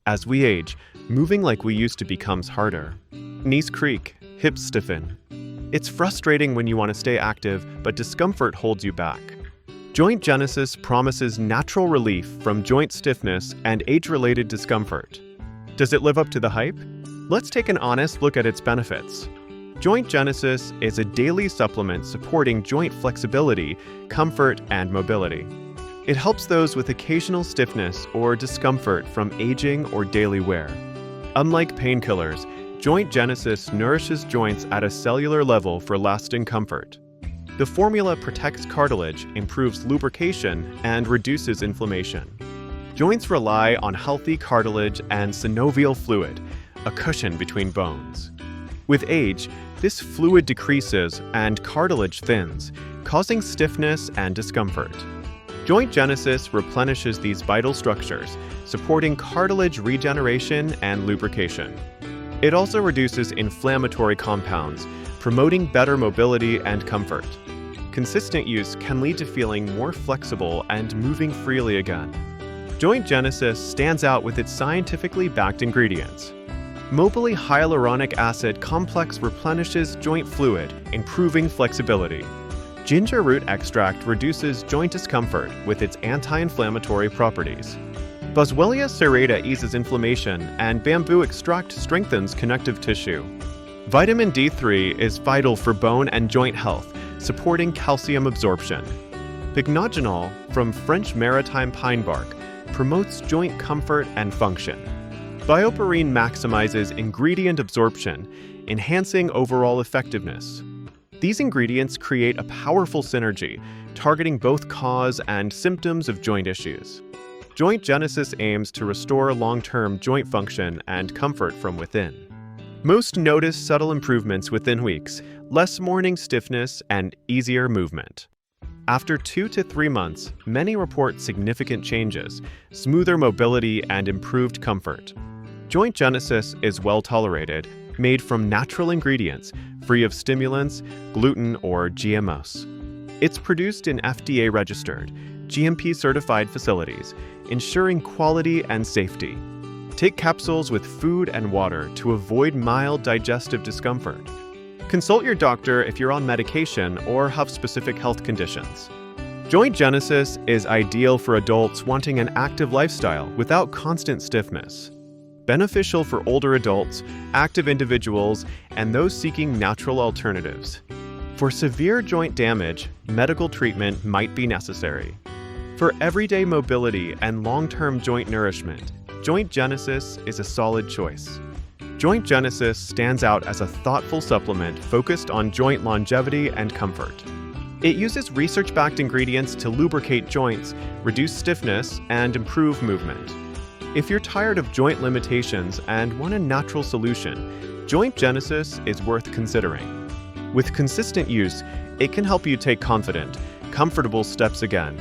As we age, moving like we used to becomes harder. Knees creak, hips stiffen. It's frustrating when you want to stay active, but discomfort holds you back. Joint Genesis promises natural relief from joint stiffness and age-related discomfort. Does it live up to the hype? Let's take an honest look at its benefits. Joint Genesis is a daily supplement supporting joint flexibility, comfort, and mobility. It helps those with occasional stiffness or discomfort from aging or daily wear. Unlike painkillers, Joint Genesis nourishes joints at a cellular level for lasting comfort. The formula protects cartilage, improves lubrication, and reduces inflammation. Joints rely on healthy cartilage and synovial fluid, a cushion between bones. With age, this fluid decreases and cartilage thins, causing stiffness and discomfort. Joint Genesis replenishes these vital structures, supporting cartilage regeneration and lubrication. It also reduces inflammatory compounds, promoting better mobility and comfort. Consistent use can lead to feeling more flexible and moving freely again. Joint Genesis stands out with its scientifically backed ingredients. Mobility hyaluronic acid complex replenishes joint fluid, improving flexibility. Ginger root extract reduces joint discomfort with its anti-inflammatory properties. Boswellia serrata eases inflammation, and bamboo extract strengthens connective tissue. Vitamin D3 is vital for bone and joint health, supporting calcium absorption. Pycnogenol from French maritime pine bark promotes joint comfort and function. BioPerine maximizes ingredient absorption, enhancing overall effectiveness. These ingredients create a powerful synergy, targeting both cause and symptoms of joint issues. Joint Genesis aims to restore long-term joint function and comfort from within. Most notice subtle improvements within weeks, less morning stiffness, and easier movement. After 2 to 3 months, many report significant changes, smoother mobility, and improved comfort. Joint Genesis is well tolerated, made from natural ingredients, free of stimulants, gluten, or GMOs. It's produced in FDA-registered, GMP-certified facilities, ensuring quality and safety. Take capsules with food and water to avoid mild digestive discomfort. Consult your doctor if you're on medication or have specific health conditions. Joint Genesis is ideal for adults wanting an active lifestyle without constant stiffness. Beneficial for older adults, active individuals, and those seeking natural alternatives. For severe joint damage, medical treatment might be necessary. For everyday mobility and long-term joint nourishment, Joint Genesis is a solid choice. Joint Genesis stands out as a thoughtful supplement focused on joint longevity and comfort. It uses research-backed ingredients to lubricate joints, reduce stiffness, and improve movement. If you're tired of joint limitations and want a natural solution, Joint Genesis is worth considering. With consistent use, it can help you take confident, comfortable steps again.